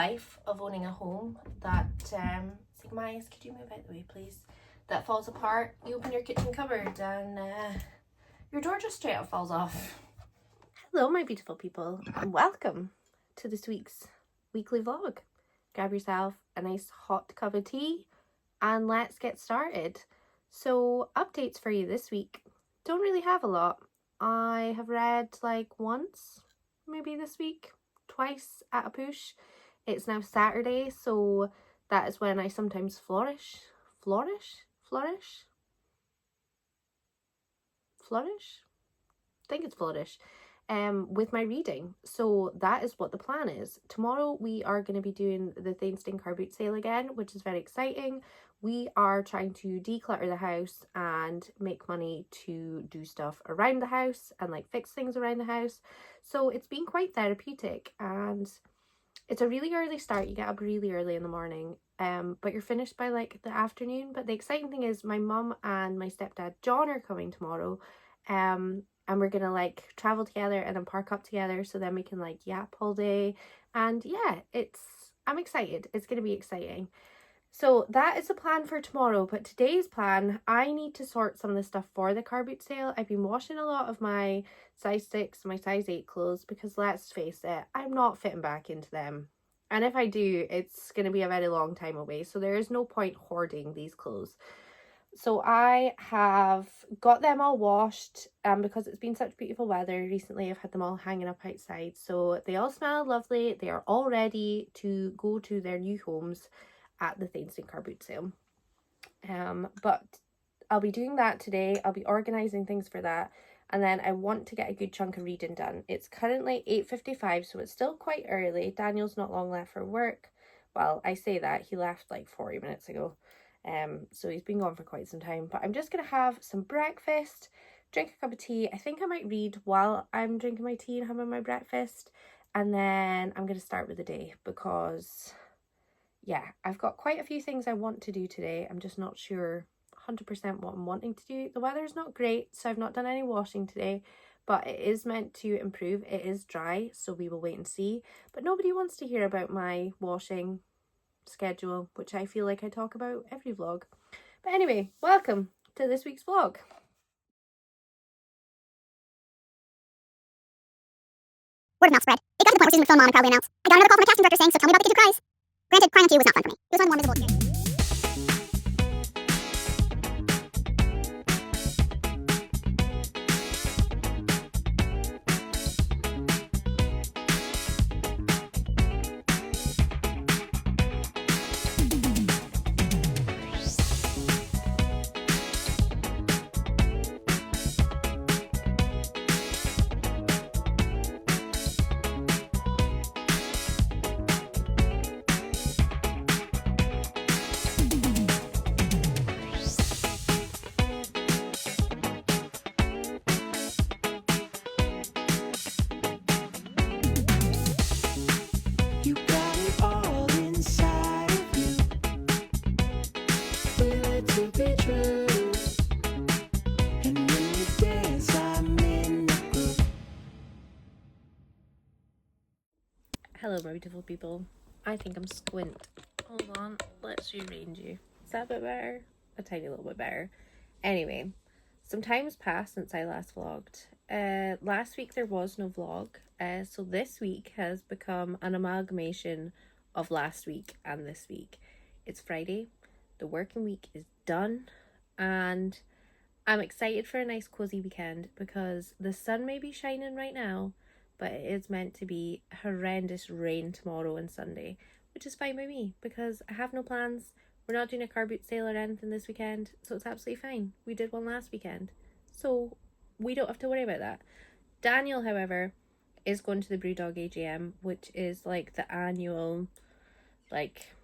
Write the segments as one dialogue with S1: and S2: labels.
S1: life of owning a home that, Sigmais, could you move out the way please? That falls apart. You open your kitchen cupboard and your door just straight up falls off. Hello my beautiful people and welcome to this week's weekly vlog. Grab yourself a nice hot cup of tea and let's get started. So updates for you this week. Don't really have a lot. I have read like once, maybe this week, twice at a push. It's now Saturday, so that is when I sometimes flourish. I think it's flourish. With my reading. So that is what the plan is. Tomorrow we are going to be doing the Thainstein car boot sale again, which is very exciting. We are trying to declutter the house and make money to do stuff around the house and like fix things around the house. So it's been quite therapeutic and it's a really early start. You get up really early in the morning, but you're finished by like the afternoon. But the exciting thing is my mum and my stepdad John are coming tomorrow. And we're gonna like travel together and then park up together so then we can like yap all day. And yeah, I'm excited. It's gonna be exciting. So that is the plan for tomorrow. But today's plan, I need to sort some of the stuff for the car boot sale. I've been washing a lot of my size 6, my size 8 clothes because let's face it, I'm not fitting back into them. And if I do, it's gonna be a very long time away. So there is no point hoarding these clothes. So I have got them all washed because it's been such beautiful weather recently. I've had them all hanging up outside. So they all smell lovely. They are all ready to go to their new homes at the Thainstein car boot sale. But I'll be doing that today. I'll be organising things for that. And then I want to get a good chunk of reading done. It's currently 8:55, so it's still quite early. Daniel's not long left for work. Well, I say that. He left like 40 minutes ago. So he's been gone for quite some time, but I'm just gonna have some breakfast, drink a cup of tea. I think I might read while I'm drinking my tea and having my breakfast, and then I'm gonna start with the day because yeah, I've got quite a few things I want to do today. I'm just not sure 100% what I'm wanting to do. The weather is not great, so I've not done any washing today, but it is meant to improve. It is dry, so we will wait and see. But nobody wants to hear about my washing schedule, which I feel like I talk about every vlog. But anyway, welcome to this week's vlog.
S2: Word of mouth spread. It got to the point where Susan McPhil mom would probably announce, I got another call from a casting director saying, so tell me about the kid who cries. Granted, crying on cue was not fun for me. It was one of the more miserable experiences.
S1: Hello my beautiful people. I think I'm squint. Hold on, let's rearrange you. Is that a bit better? A tiny little bit better. Anyway, some time's passed since I last vlogged. Last week there was no vlog, so this week has become an amalgamation of last week and this week. It's Friday, the working week is done, and I'm excited for a nice cozy weekend because the sun may be shining right now, but it is meant to be horrendous rain tomorrow and Sunday, which is fine by me because I have no plans. We're not doing a car boot sale or anything this weekend, so it's absolutely fine. We did one last weekend, so we don't have to worry about that. Daniel, however, is going to the Brewdog AGM, which is like the annual like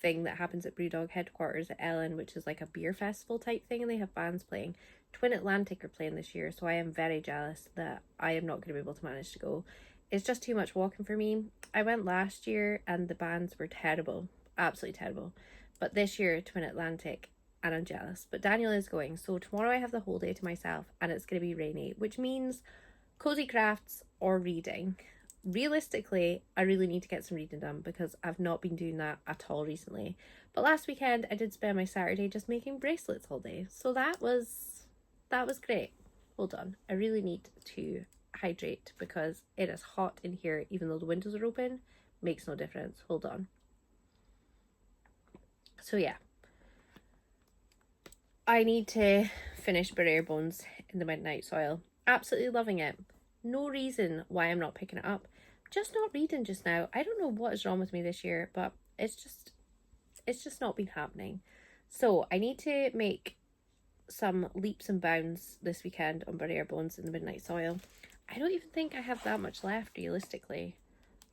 S1: thing that happens at Brewdog headquarters at Ellen, which is like a beer festival type thing, and they have bands playing. Twin Atlantic are playing this year, so I am very jealous that I am not going to be able to manage to go. It's just too much walking for me. I went last year and the bands were terrible, absolutely terrible. But this year, Twin Atlantic, and I'm jealous. But Daniel is going, so tomorrow I have the whole day to myself and it's going to be rainy, which means cozy crafts or reading. realistically, I really need to get some reading done because I've not been doing that at all recently. But last weekend I did spend my Saturday just making bracelets all day. So that was great. Hold on. I really need to hydrate because it is hot in here even though the windows are open. Makes no difference. Hold on. So yeah. I need to finish Bare Bones in the Midnight Soil. Absolutely loving it. No reason why I'm not picking it up. Just not reading just now. I don't know what is wrong with me this year, but it's just not been happening. So I need to make some leaps and bounds this weekend on Bare Bones in the Midnight Soil. I don't even think I have that much left realistically.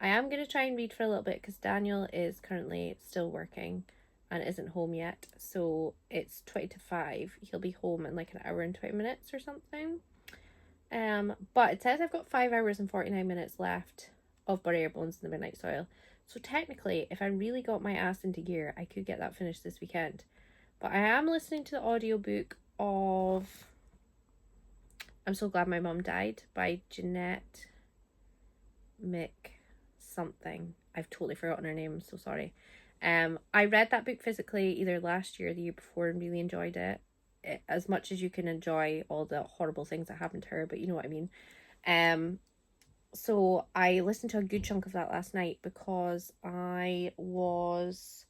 S1: I am going to try and read for a little bit because Daniel is currently still working and isn't home yet. So it's 20 to 5. He'll be home in like an hour and 20 minutes or something. But it says I've got 5 hours and 49 minutes left of Bare Bones in the Midnight Soil. So technically, if I really got my ass into gear, I could get that finished this weekend. But I am listening to the audiobook of I'm So Glad My Mum Died by Jeanette Mick something. I've totally forgotten her name, I'm so sorry. I read that book physically either last year or the year before and really enjoyed it. As much as you can enjoy all the horrible things that happened to her, but you know what I mean. So I listened to a good chunk of that last night because I was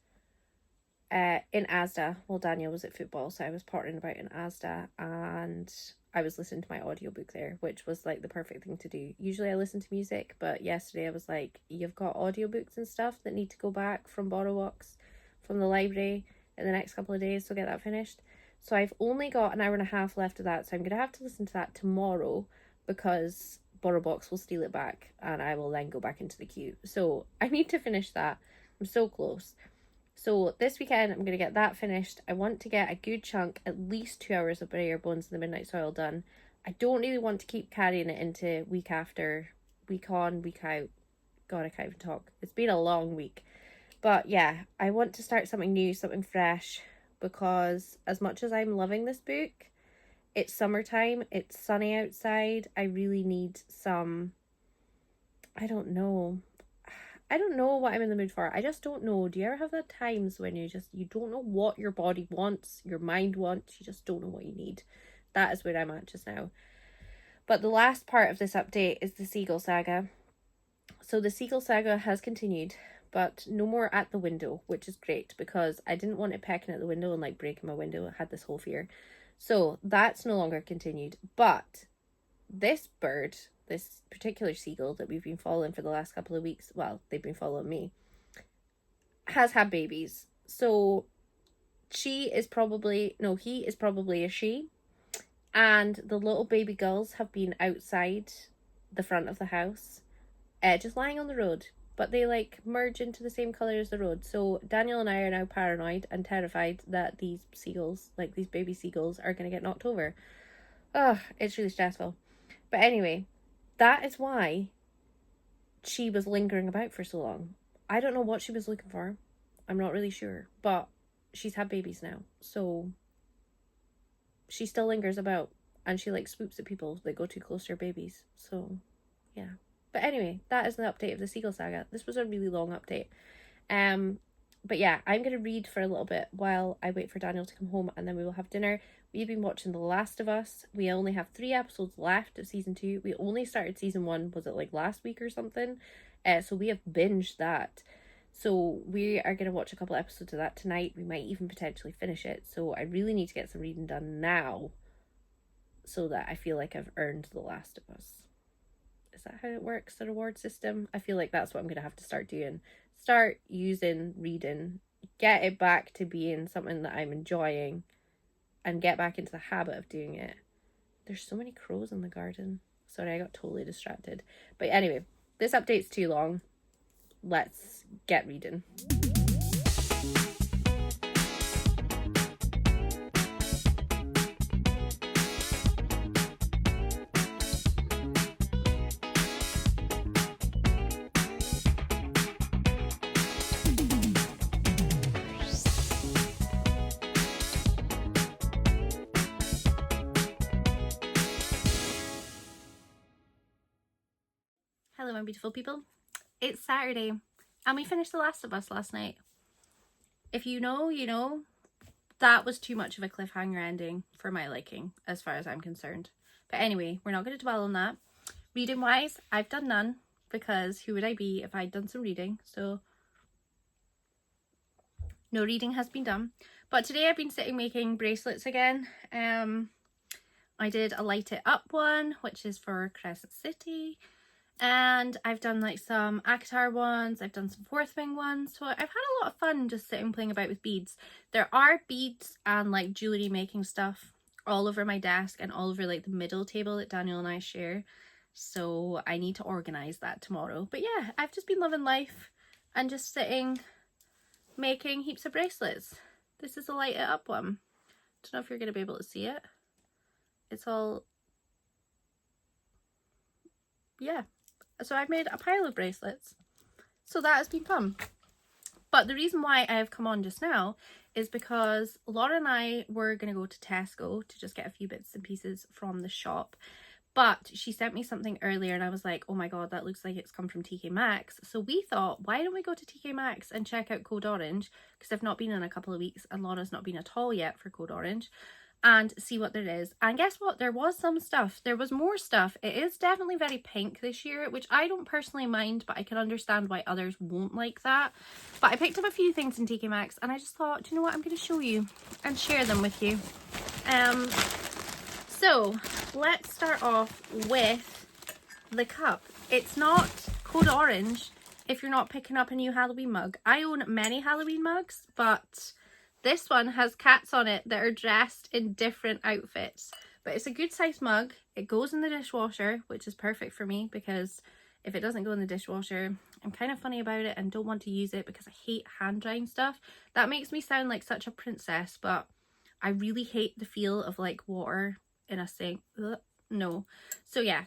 S1: in Asda. Well, Daniel was at football, so I was pottering about in Asda and I was listening to my audiobook there, which was like the perfect thing to do. Usually I listen to music, but yesterday I was like, you've got audiobooks and stuff that need to go back from BorrowBox from the library in the next couple of days, so get that finished. So I've only got an hour and a half left of that, so I'm going to have to listen to that tomorrow because BorrowBox will steal it back and I will then go back into the queue. So I need to finish that. I'm so close. So this weekend I'm going to get that finished. I want to get a good chunk, at least 2 hours of Bare Bones in the Midnight Soil done. I don't really want to keep carrying it into week after, week on, week out. God, I can't even talk. It's been a long week. But yeah, I want to start something new, something fresh, because as much as I'm loving this book, it's summertime, it's sunny outside. I really need some, I don't know what I'm in the mood for. I just don't know. Do you ever have that times when you don't know what your body wants, your mind wants, you just don't know what you need? That is where I'm at just now. But the last part of this update is the Seagull saga. So the Seagull saga has continued, but no more at the window, which is great because I didn't want it pecking at the window and like breaking my window. I had this whole fear. So that's no longer continued. But this bird, this particular seagull that we've been following for the last couple of weeks, well, they've been following me, has had babies. So he is probably a she. And the little baby girls have been outside the front of the house, just lying on the road. But they like merge into the same colour as the road. So Daniel and I are now paranoid and terrified that these seagulls, like these baby seagulls, are going to get knocked over. Ugh, it's really stressful. But anyway, that is why she was lingering about for so long. I don't know what she was looking for. I'm not really sure. But she's had babies now. So she still lingers about. And she like swoops at people that go too close to her babies. So, yeah. But anyway, that is the update of the Seagull saga. This was a really long update. But yeah, I'm going to read for a little bit while I wait for Daniel to come home and then we will have dinner. We've been watching The Last of Us. We only have 3 episodes left of season 2. We only started season 1, was it like last week or something? So we have binged that. So we are going to watch a couple episodes of that tonight. We might even potentially finish it. So I really need to get some reading done now so that I feel like I've earned The Last of Us. Is that how it works, the reward system? I feel like that's what I'm going to have to start doing. Start using reading, get it back to being something that I'm enjoying, and get back into the habit of doing it. There's so many crows in the garden. Sorry, I got totally distracted. But anyway, this update's too long. Let's get reading. Hello, my beautiful people. It's Saturday and we finished The Last of Us last night. If you know, you know. That was too much of a cliffhanger ending for my liking, as far as I'm concerned. But anyway, we're not going to dwell on that. Reading wise, I've done none, because who would I be if I'd done some reading? So no reading has been done. But today I've been sitting making bracelets again. I did a Light It Up one, which is for Crescent City. And I've done like some Akatar ones, I've done some Fourth Wing ones, so I've had a lot of fun just sitting playing about with beads. There are beads and like jewellery making stuff all over my desk and all over like the middle table that Daniel and I share, so I need to organise that tomorrow. But yeah, I've just been loving life and just sitting making heaps of bracelets. This is a Light It Up one. Don't know if you're going to be able to see it. It's all... yeah. So I've made a pile of bracelets. So that has been fun. But the reason why I've come on just now is because Laura and I were going to go to Tesco to just get a few bits and pieces from the shop. But she sent me something earlier and I was like, oh my god, that looks like it's come from TK Maxx. So we thought, why don't we go to TK Maxx and check out Code Orange? Because I've not been in a couple of weeks and Laura's not been at all yet for Code Orange. And see what there is. And guess what? There was some stuff. There was more stuff. It is definitely very pink this year, which I don't personally mind, but I can understand why others won't like that. But I picked up a few things in TK Maxx and I just thought, do you know what? I'm going to show you and share them with you. So let's start off with the cup. It's not Code Orange if you're not picking up a new Halloween mug. I own many Halloween mugs, but this one has cats on it that are dressed in different outfits. But it's a good sized mug. It goes in the dishwasher, which is perfect for me because if it doesn't go in the dishwasher, I'm kind of funny about it and don't want to use it because I hate hand drying stuff. That makes me sound like such a princess, but I really hate the feel of like water in a sink. Ugh, no. So yeah,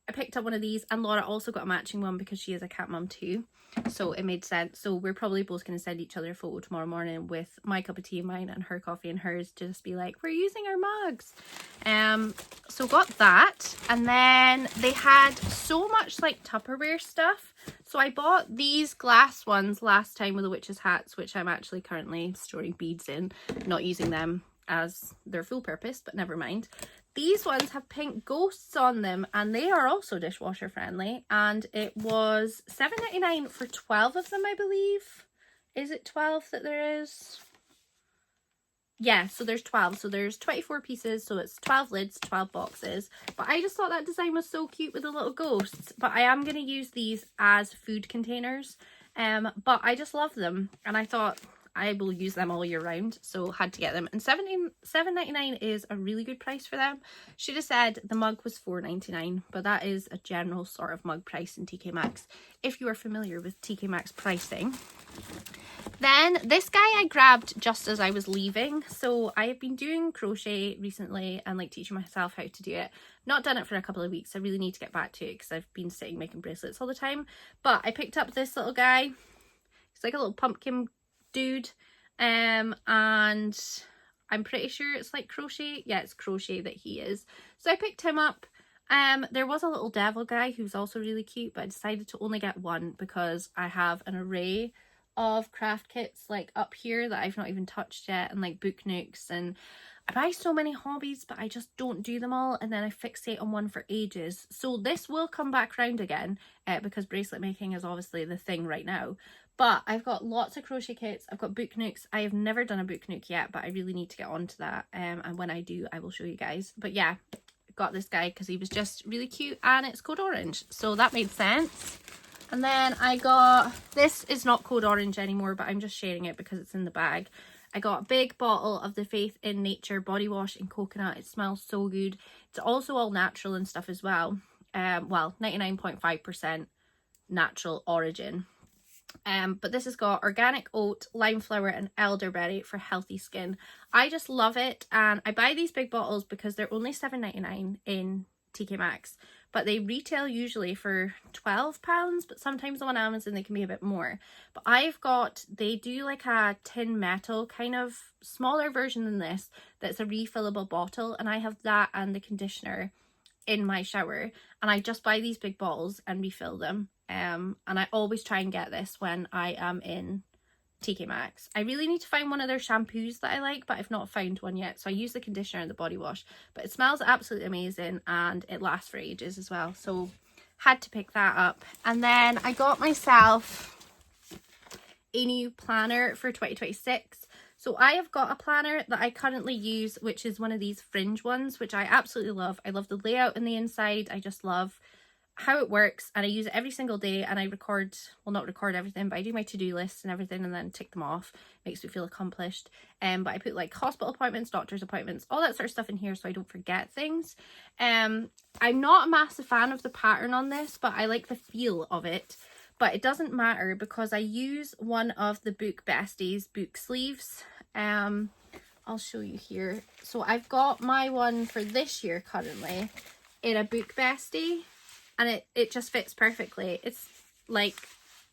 S1: I picked up one of these and Laura also got a matching one because she is a cat mum too. So it made sense. So we're probably both going to send each other a photo tomorrow morning with my cup of tea in mine and her coffee in hers to just be like, we're using our mugs. So got that. And then they had so much like Tupperware stuff. So I bought these glass ones last time with the witches' hats, which I'm actually currently storing beads in, not using them as their full purpose, but never mind. These ones have pink ghosts on them and they are also dishwasher friendly, and it was $7.99 for 12 of them, I believe. Is it 12 that there is? Yeah, so there's 12. So there's 24 pieces, so it's 12 lids, 12 boxes. But I just thought that design was so cute with the little ghosts. But I am going to use these as food containers. But I just love them and I thought I will use them all year round, so had to get them. And $7.99 is a really good price for them. Should have said the mug was $4.99, but that is a general sort of mug price in TK Maxx if you are familiar with TK Maxx pricing. Then this guy I grabbed just as I was leaving. So I have been doing crochet recently and like teaching myself how to do it. Not done it for a couple of weeks. I really need to get back to it because I've been sitting making bracelets all the time. But I picked up this little guy. He's like a little pumpkin dude, and I'm pretty sure it's like crochet. Yeah, it's crochet that he is. So I picked him up. There was a little devil guy who's also really cute, but I decided to only get one because I have an array of craft kits like up here that I've not even touched yet, and like book nooks, and I buy so many hobbies but I just don't do them all, and then I fixate on one for ages. So this will come back round again because bracelet making is obviously the thing right now. But I've got lots of crochet kits. I've got book nooks. I have never done a book nook yet, but I really need to get onto that. And when I do, I will show you guys. But yeah, got this guy because he was just really cute and it's Code Orange. So that made sense. And then I got, this is not Code Orange anymore, but I'm just sharing it because it's in the bag. I got a big bottle of the Faith in Nature body wash in coconut. It smells so good. It's also all natural and stuff as well. Well, 99.5% natural origin. But this has got organic oat, lime flower and elderberry for healthy skin. I just love it, and I buy these big bottles because they're only $7.99 in TK Maxx, but they retail usually for £12, but sometimes on Amazon they can be a bit more. But I've got, they do like a tin metal kind of smaller version than this that's a refillable bottle, and I have that and the conditioner in my shower, and I just buy these big bottles and refill them. And I always try and get this when I am in TK Maxx. I really need to find one of their shampoos that I like, but I've not found one yet. So I use the conditioner and the body wash, but it smells absolutely amazing and it lasts for ages as well. So had to pick that up. And then I got myself a new planner for 2026. So I have got a planner that I currently use, which is one of these fringe ones, which I absolutely love. I love the layout in the inside. I just love how it works, and I use it every single day, and I record, well, not record everything, but I do my to-do lists and everything and then tick them off. Makes me feel accomplished. But I put like hospital appointments, doctor's appointments, all that sort of stuff in here so I don't forget things. I'm not a massive fan of the pattern on this, but I like the feel of it. But it doesn't matter because I use one of the Book Besties book sleeves. I'll show you here. So I've got my one for this year currently in a Book Bestie, and it just fits perfectly. It's like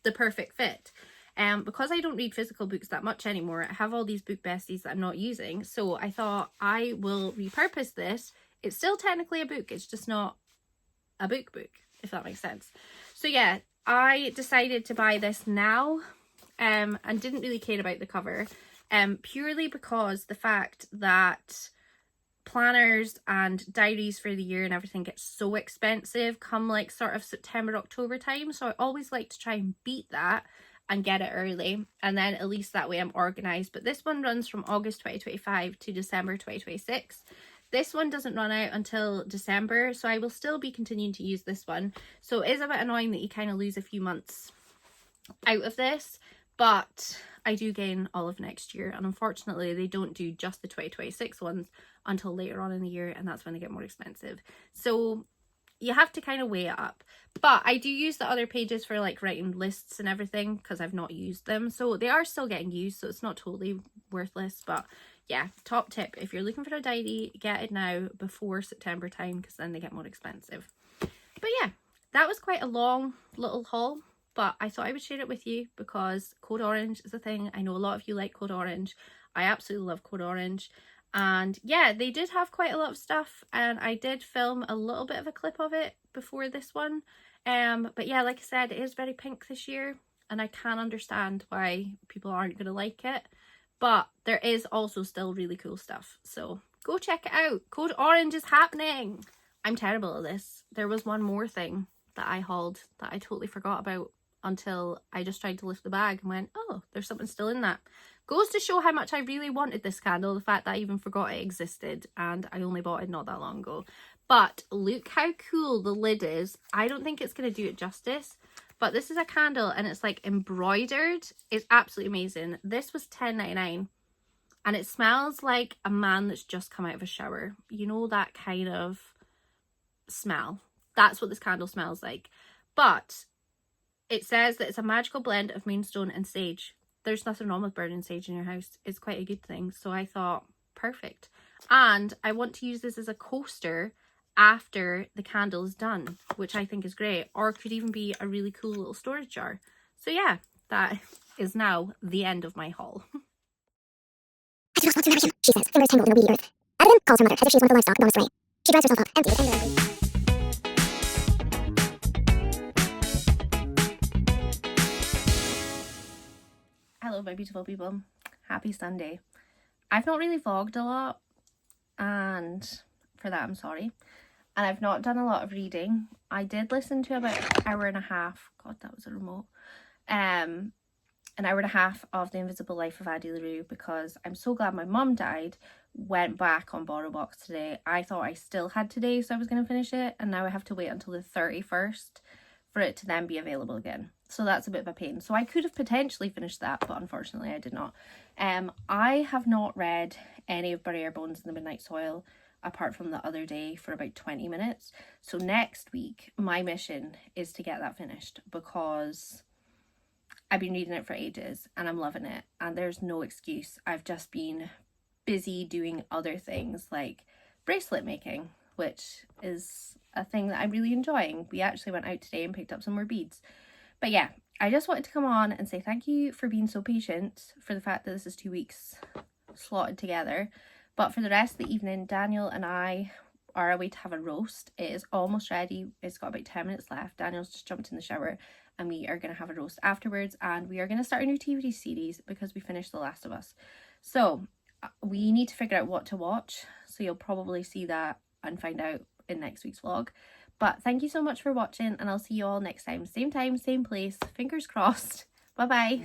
S1: the perfect fit. Because I don't read physical books that much anymore, I have all these Book Besties that I'm not using. So I thought I will repurpose this. It's still technically a book, it's just not a book, if that makes sense. So yeah, I decided to buy this now, and didn't really care about the cover, purely because the fact that planners and diaries for the year and everything get so expensive come like sort of September, October time. So I always like to try and beat that and get it early, and then at least that way I'm organized. But this one runs from August 2025 to December 2026. This one doesn't run out until December, so I will still be continuing to use this one. So it is a bit annoying that you kind of lose a few months out of this, but I do gain all of next year, and unfortunately they don't do just the 2026 ones until later on in the year, and that's when they get more expensive. So you have to kind of weigh it up. But I do use the other pages for like writing lists and everything because I've not used them, so they are still getting used, so it's not totally worthless. But yeah, top tip, if you're looking for a diary, get it now before September time, because then they get more expensive. But yeah, that was quite a long little haul, but I thought I would share it with you because Code Orange is a thing. I know a lot of you like Code Orange. I absolutely love Code Orange. And yeah, they did have quite a lot of stuff, and I did film a little bit of a clip of it before this one. But yeah, like I said, it is very pink this year, and I can understand why people aren't going to like it. But there is also still really cool stuff. So go check it out. Code Orange is happening. I'm terrible at this. There was one more thing that I hauled that I totally forgot about until I just tried to lift the bag and went, oh, there's something still in that. Goes to show how much I really wanted this candle, the fact that I even forgot it existed, and I only bought it not that long ago. But look how cool the lid is. I don't think it's going to do it justice, but this is a candle and it's like embroidered. It's absolutely amazing. This was $10.99, and it smells like a man that's just come out of a shower. You know, that kind of smell. That's what this candle smells like. But it says that it's a magical blend of moonstone and sage. There's nothing wrong with burning sage in your house. It's quite a good thing. So I thought, perfect. And I want to use this as a coaster after the candle is done, which I think is great, or could even be a really cool little storage jar. So yeah, that is now the end of my haul.
S2: She says, fingers tangled in a weedy earth. Abigail calls her mother as if she's one of the livestock gone astray. She drives herself up, empty with anger and grief.
S1: Hello, my beautiful people. Happy Sunday. I've not really vlogged a lot, and for that I'm sorry. And I've not done a lot of reading. I did listen to about an hour and a half. God, that was a remote. An hour and a half of The Invisible Life of Addie LaRue, because I'm so glad my mum died. Went back on BorrowBox today. I thought I still had today, so I was going to finish it, and now I have to wait until the 31st for it to then be available again. So that's a bit of a pain. So I could have potentially finished that, but unfortunately I did not. I have not read any of Bury Our Bones in the Midnight Soil apart from the other day for about 20 minutes. So next week my mission is to get that finished, because I've been reading it for ages and I'm loving it, and there's no excuse. I've just been busy doing other things like bracelet making, which is a thing that I'm really enjoying. We actually went out today and picked up some more beads. But yeah, I just wanted to come on and say thank you for being so patient, for the fact that this is 2 weeks slotted together. But for the rest of the evening, Daniel and I are away to have a roast. It is almost ready. It's got about 10 minutes left. Daniel's just jumped in the shower and we are going to have a roast afterwards, and we are going to start a new TV series because we finished The Last of Us. So we need to figure out what to watch, so you'll probably see that and find out in next week's vlog. But thank you so much for watching, and I'll see you all next time, same place, fingers crossed. Bye bye.